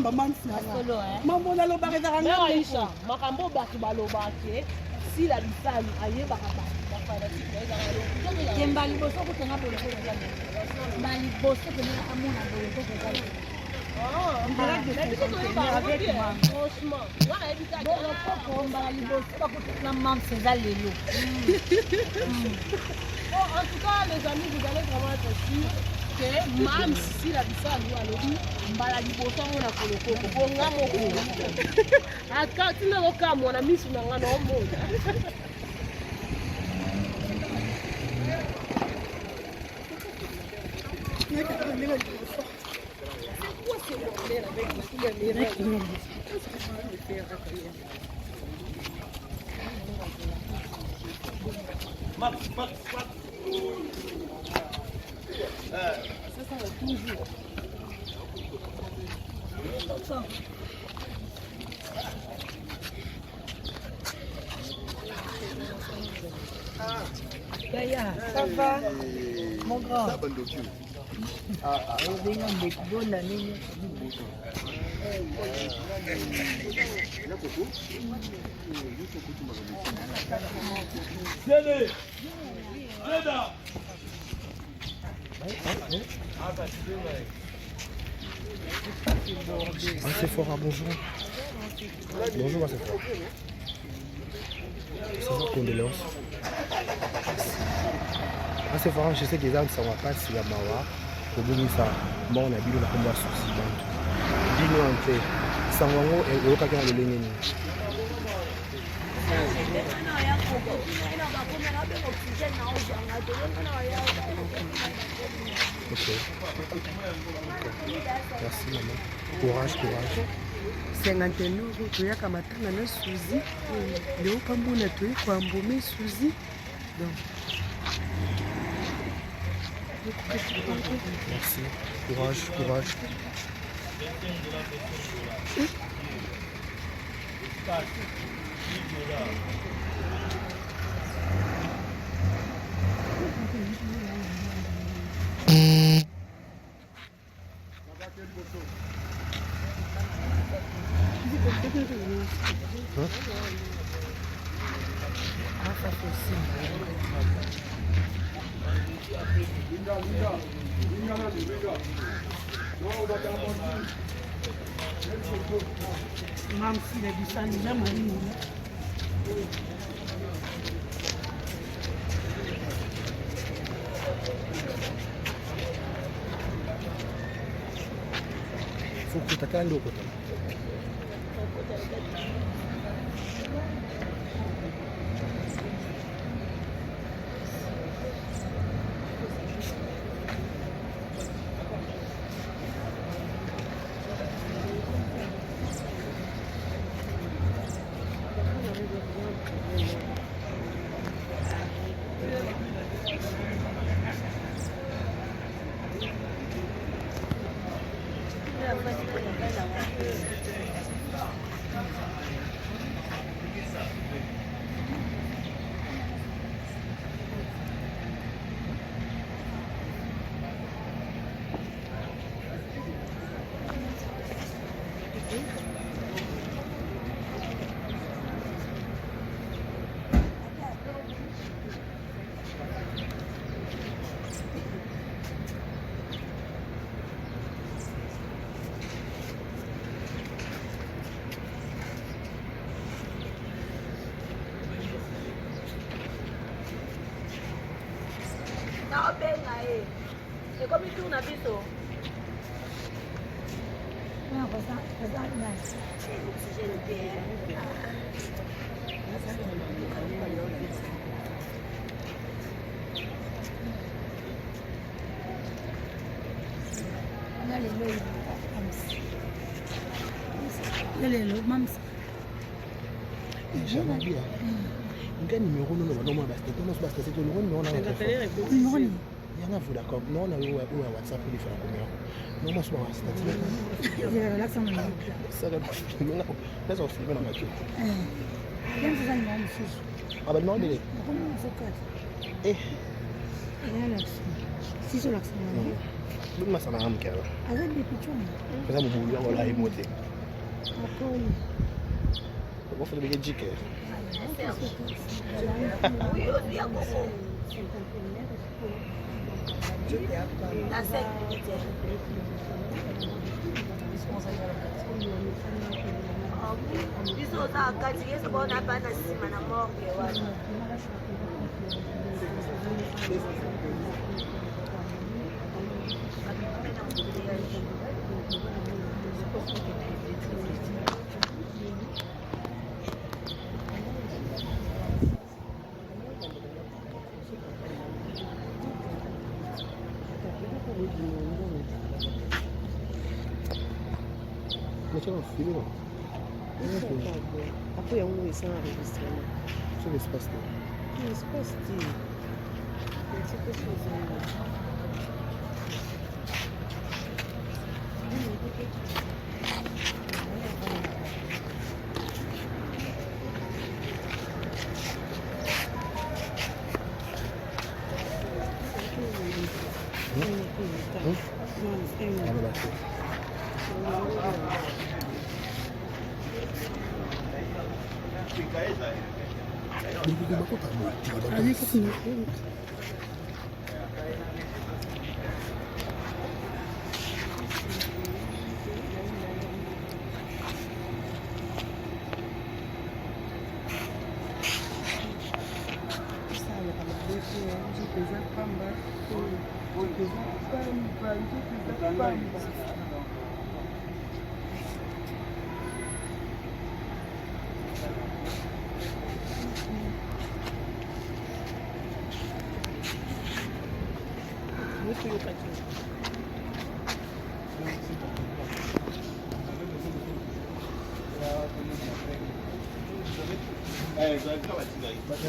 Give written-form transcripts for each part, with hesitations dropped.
pamba mamsi mambo nalobaka ezaka nga Aisha makambo bato balobake si la bisalu ayebaka Kemba liboso kutenga boloko ba liboso kutenga amona boloko kutenga franchement wana ebita boloko komba liboso bakutenga mamsi eza lelo. En tout cas les amis vous allez vraiment être sûrs que même si la bisalu alobi mbala liboso amona koloko bonga moko aka tina lokamona misu na nga na omona. Max. Ça va toujours. Yaya, ça va mon grand. C'est fort, bonjour. Bonjour, c'est fort. C'est une condoléance. C'est fort, je sais que les gens ne savent pas si la mawa, au bout de ça, bon, on a vu le combat souci. Dis-nous un peu, ça va où et où quelqu'un de l'ennemi. Ok. Merci maman. Courage. Senganteno toyaka matanga na Suzy leo kambuna toyi kwa mbome Suzy donc merci. Courage. mamsi na bisani na marine Faut que tu t'attendes au côté. C'est comme une tourne à biseau. Non, ça lelo mamsi J'aimerais bien. Quel numéro nous avons normalement basté? Comment se passe? C'est le numéro non numéro ni il y en a vous d'accord? Non, on a eu WhatsApp pour les faire combien? Non, moi je m'en reste. je relaxe mon nom Ça va. Laisse on filmer dans ma tête. bien ça ni mon fils Ah ben non, il est. comment ça cote Eh. et là si je l'accent Bima sana amke alors. Azadi kuchuma. Pesa mubulu yango la emote. Apole. Bon faut le jike. biso oza kati yeso bona bana nsima na morgue wana C'è un filo. Après, on est sans enregistrement. Sur l'espace. Il se passe un petit peu chose.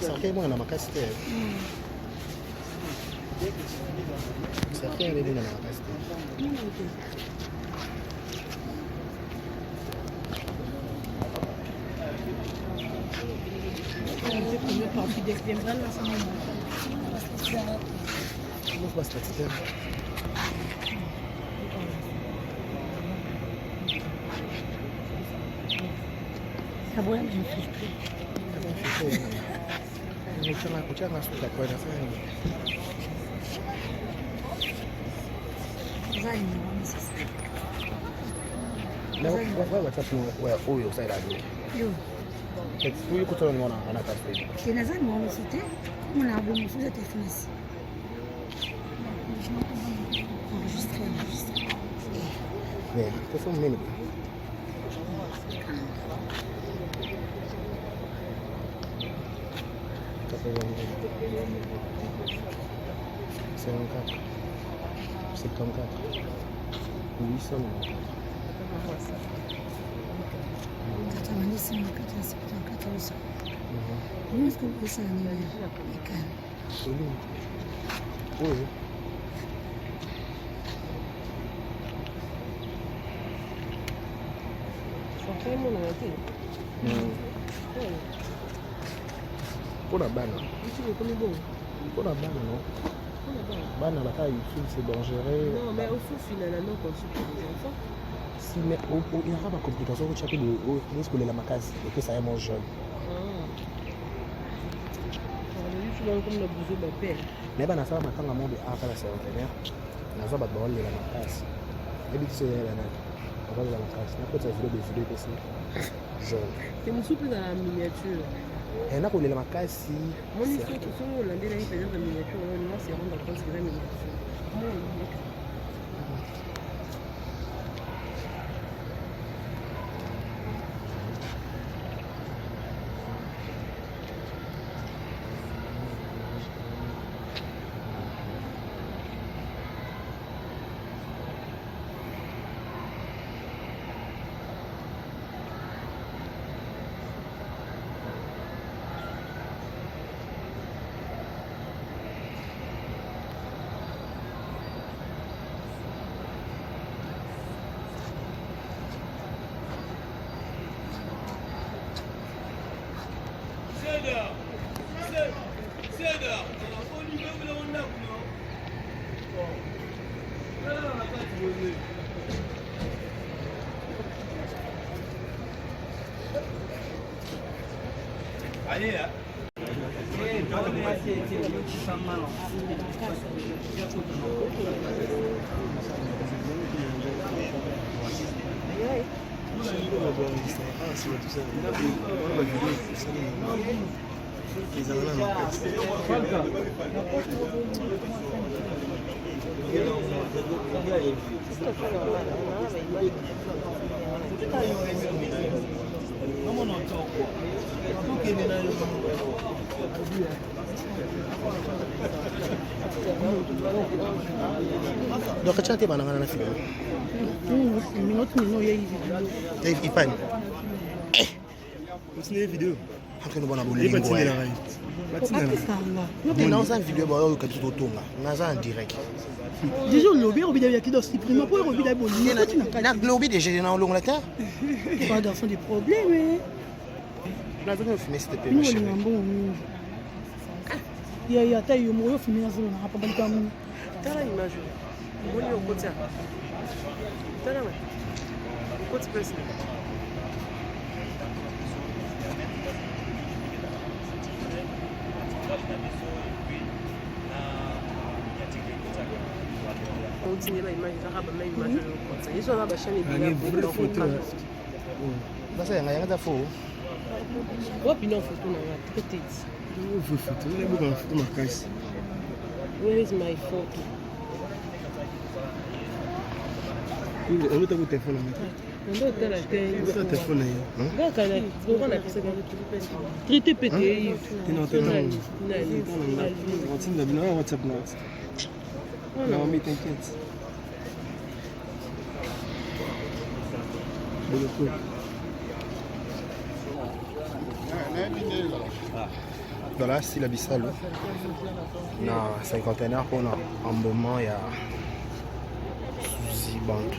Sarke mwana makasi te. Sarke ele mwana makasi te. Vamos bastante tempo. Tá bom, meu filho. Kuchanga suka kwenda sana. Zani ni sasa. Na wewe watatu wewe huyo sasa ndio. Yo. Huyo kutoa niona anataka hivi. Tena zani wao sote. Mna abo mfuza tefinisi. Enregistré. Mais pour ça même. C'est un 4. C'est comme 4. 800. Katamanisi mkata sikata uso. Mimi sikupesa nini? Ikana. Oui. Pour la banne. Pour la banne, non? Banne, la taille, c'est dangereux. Non, mais au fond, finalement, quand tu pour les enfants. Si, mais il y aura pas complication. Au chapitre de risque de la macasse et que ça est mon jeune. Tu vas comme le bouseux de père. Mais ben, ça va maintenant à mon de la sévère. On va battre de la macasse. Et puis, c'est la macasse. On peut s'assurer de vidéos aussi. Jeune. C'est mon souple dans la miniature. Et là, pour les macasse, mon histoire, tout ça, on l'a déjà fait dans la miniature. On s'est rendu compte que c'est la miniature. Donc tu as été dans la film. Il panne. Continue la vidéo. Après nous bonne Il abonné. continue la ride. Nous dans une vidéo bah que tu tournes là. Nous en direct. Déjà le lobby au bidon qui doit supprimer pour le bidon bon. Na lobby déjà dans long là terre. Pas dans des problèmes. Là je vais filmer s'il te plaît. Nous on est bon. Il y a taille au moyo filmer dans zone na pas pas comme. Tala image. Moni au côté. Tala ouais. Côté person. Continue la image za haba mai image au côté. Ils sont là bashani bien pour photo. Sasa yanga fo. Wapi na photo na watu petite. Photo. Il y a beaucoup de photos ma caisse. Where is my photo? On va te téléphone là. Ndio tala tena. On va te téléphone là. Ngaka kana ngona pesa kwa trité pété hivi. Nani? On tient la WhatsApp là. Non, mais t'inquiète. Voilà, si la bissalo. Na 51 pour un moment il y a Suzy Bantu.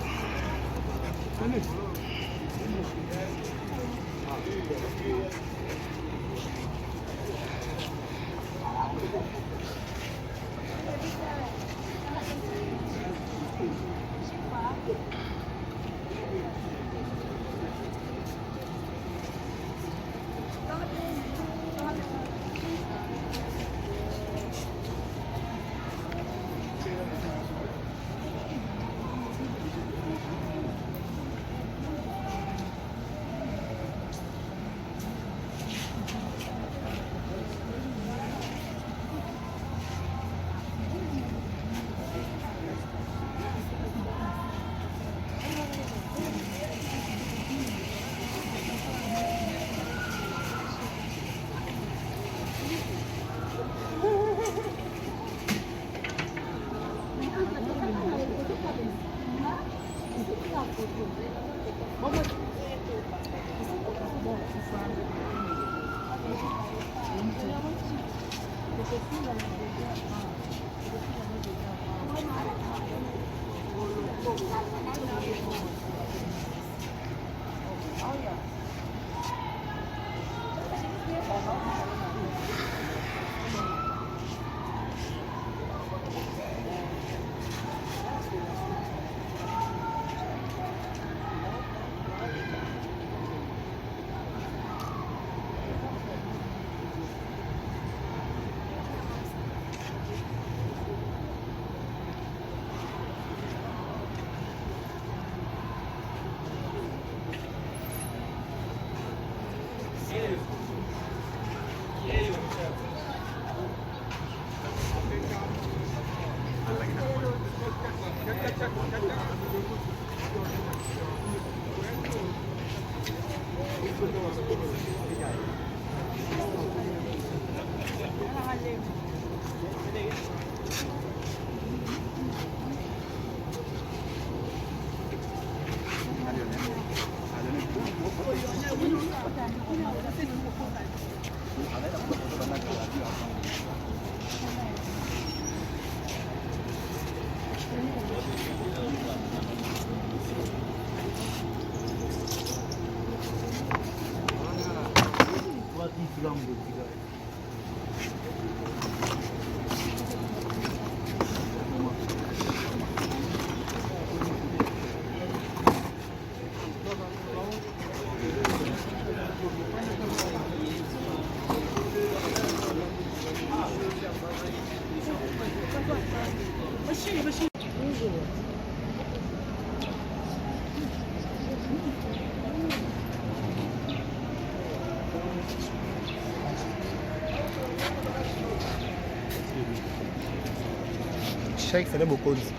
Cheikh Fene Bokonzi.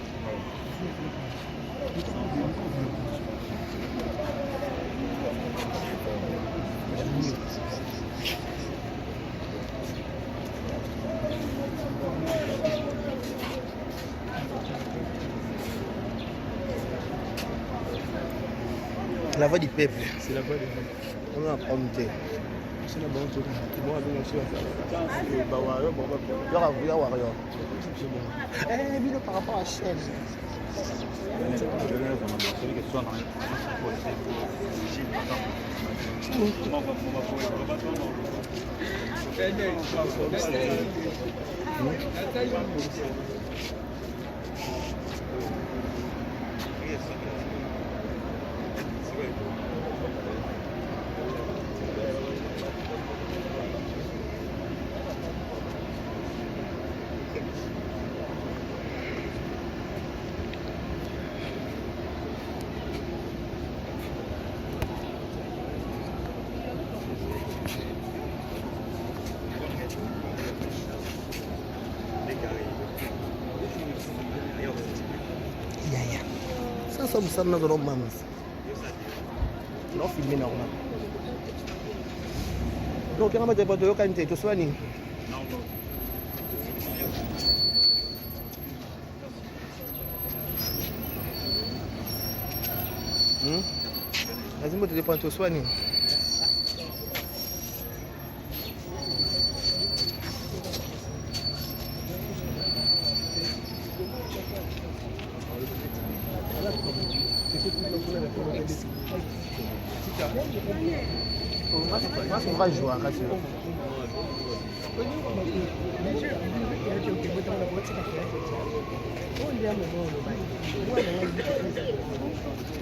La voix du peuple. C'est la voix du peuple. On a prompté. C'est la bonne chose. C'est bon, avec monsieur. Eh, par rapport à Shell. Ça, ça nous donne maman. Non, filmé normal. Donc, on va te dire que tu es soigné. Vas-y, moi, tu dépends de te soigner. On va jouer à la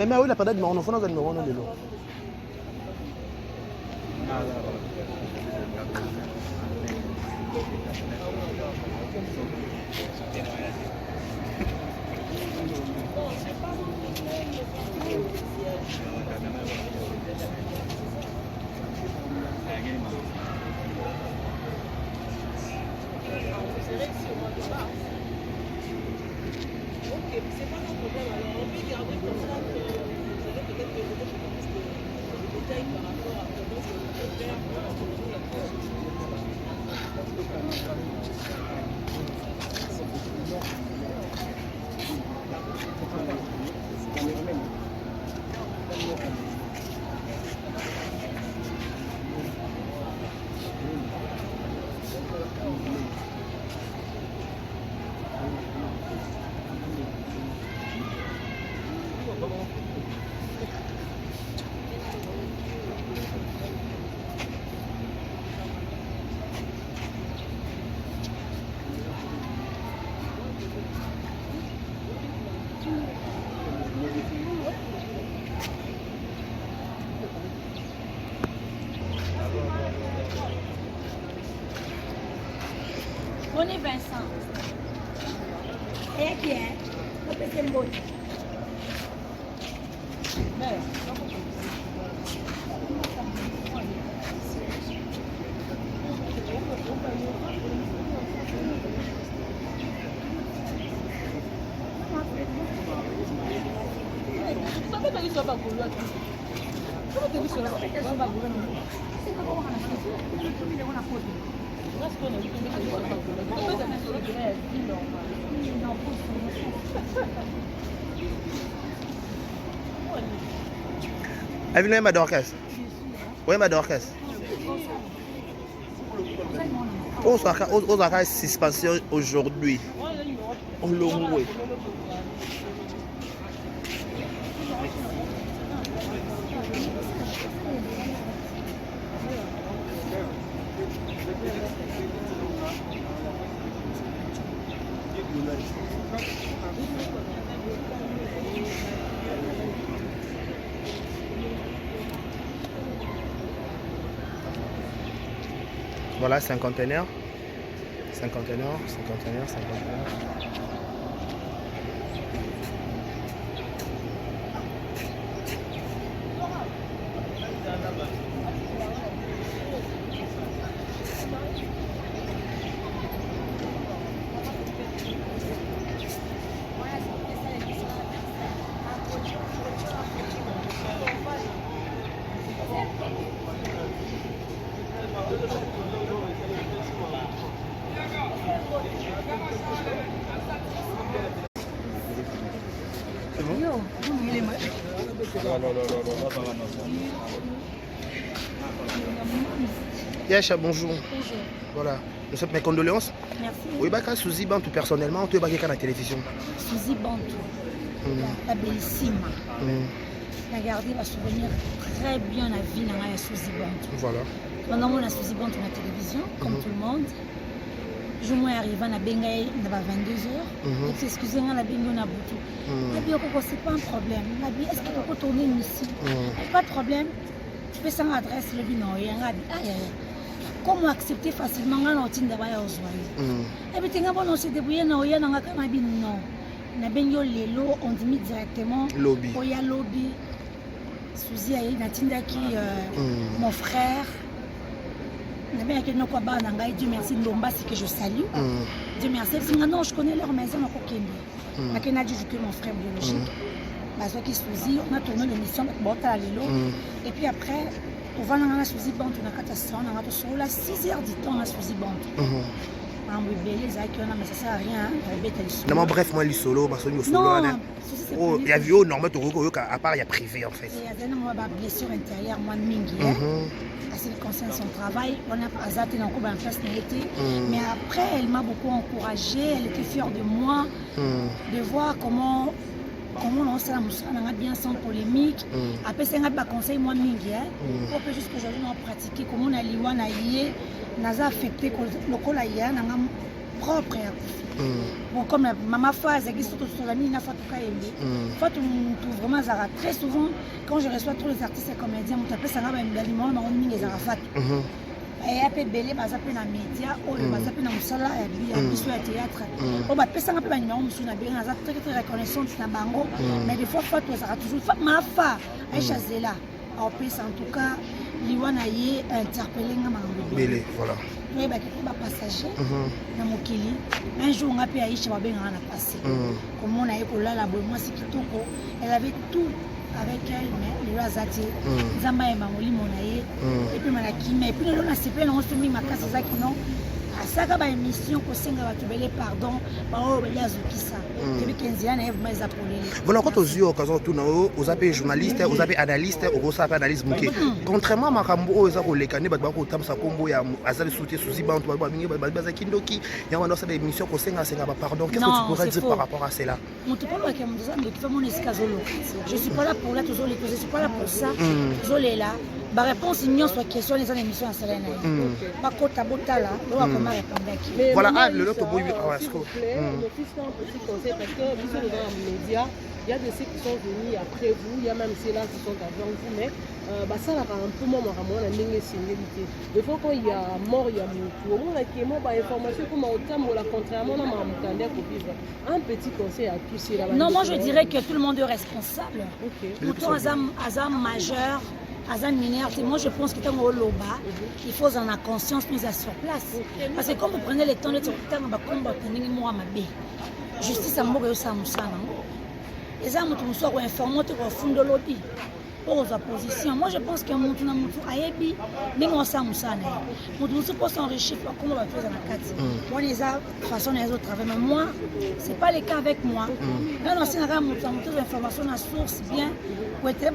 mais oui, la période de mon enfant, on a numéro de l'eau. On est Vincent. Et qui est? On peut se le Avez-vous ma d'orchestre? Oui, ma d'orchestre. Aux arcailles suspension aujourd'hui. On l'a loué. Voilà, c'est un conteneur. C'est un conteneur, c'est un conteneur, c'est un conteneur. Non, il est mal. Yacha, bonjour. Bonjour. Voilà. Nous sommes mes condoléances. Merci. Oui, bah, Suzy Bantou, personnellement, tu es à la télévision. Suzy Bantou, la bellissime. La garder va souvenir très bien la vie de Suzy Bantou. Voilà. Pendant qu'on a Suzy Bantou à la télévision, comme tout le monde, je suis arrivé à Bengaï à 22h. Et excusez-moi, la Bengaï à Boutou. La Bengaï, c'est pas un problème. La Bengaï, est-ce qu'il faut tourner une ici? Pas de problème. Tu fais sans adresse, le bino. Comment accepter facilement un outil de bail aux oies? Et puis, on s'est débrouillé dans le non. Na benyo lelo on dit directement lobby. Oya lobby. Suzy ayi natindaki mon frère. Na bien que noko ba na ngai Dieu merci Ndombasi que je salue. Dieu merci parce que non je connais leur maison na kokende. Na kena dit que mon frère biologique. Bazo ki Suzy on a tourné l'émission avec Bota lelo et puis après on va na Suzy Bantou na kata salon na to sur la 6h du temps na Suzy Bantou. Ça sert à rien. Non, bref, moi, les solo, parce que nous non, il y a vu normal, à part il y a privé en fait. Il y a des blessures intérieures, moi, mingi. Assez concerne son travail, on a pas atteint en place mais après, elle m'a beaucoup encouragée, elle était fière de moi, de voir comment on s'est bien sans polémique. Après, c'est un conseil, moi, mingi. Pour que jusqu'aujourd'hui, on pratique comment on a lié, on a affecté le col ailleurs, on a propre. Bon, comme la maman phase, qui sont sur la mine, vraiment très souvent, quand je reçois tous les artistes et comédiens, on t'appelle ça l'aliment, on les arafat. Et après, belé, on s'appelle dans les médias, on s'appelle dans le salon, on s'appelle théâtre. On va passer un peu dans les numéros, on a très reconnaissant, mais des fois, on a toujours fait ma fa, là. En plus, en tout cas, Liwana y est interpellé. Belé, voilà. Oui, bah, qui va passager dans mon kili. Un jour, on a pu aller chez Babé, on a passé. Comme on a eu là, la bonne, moi, c'est Kitoko. Elle avait tout avec elle, mais le Razati, Zamba et Mamoli, mon aïe. Et puis, Malaki, mais puis, on a séparé, on se met ma casse à non. À ça, il y a une émission pour Senga, tu veux pardon. Oh, il y a Zukisa. Depuis 15 ans, il y a des appelés. Voilà, quand on dit aux appels journalistes, aux appels analystes, aux appels analystes, contrairement à Makambo, aux appels les canets, aux tam sa combo, à Zali Souté, Suzy Bantou, à Kindoki, il y a une émission pour Senga, pardon. Qu'est-ce que tu pourrais dire par rapport à cela? Je ne suis pas là pour là, toujours les causes, je ne suis pas là pour ça. Désolé là. Ma réponse, il y a une question des émissions à Selena. Pas contre Tabota là, on va comment répondre. Voilà, le lot au bout, s'il vous plaît, le fils un petit conseil parce que vous êtes dans les médias, il y a de ceux qui sont venus après vous, il y a même ceux-là qui sont avant vous, mais ça a un peu moins on a une sénilité. Des fois quand il y a mort, il y a mort. On a qui est mort, information comme autant la contrairement à ma mutande pour vivre. Un petit conseil à tous ces là. Non, moi je dirais que tout le monde est responsable. Pourtant, Azam majeur. Moi je pense que dans le Loba, il faut en avoir conscience mise sur place. Parce que quand vous prenez le temps de justice à Mogo Samusana, les hommes sont informés au fond de l'objet. Pour aux oppositions, moi je pense que mon tour a ébi, mais on Samusana. Mon tour peut s'enrichir comme on va faire dans la carte. Moi les autres, de toute façon les autres travaillent, mais moi, ce n'est pas le cas avec moi. Là, on a mon tour d'information à source bien. Pour être bien,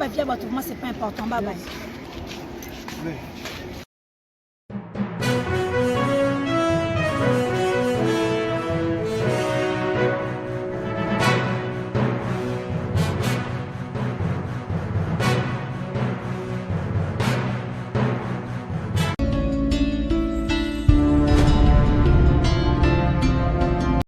ce n'est pas important. Bye bye.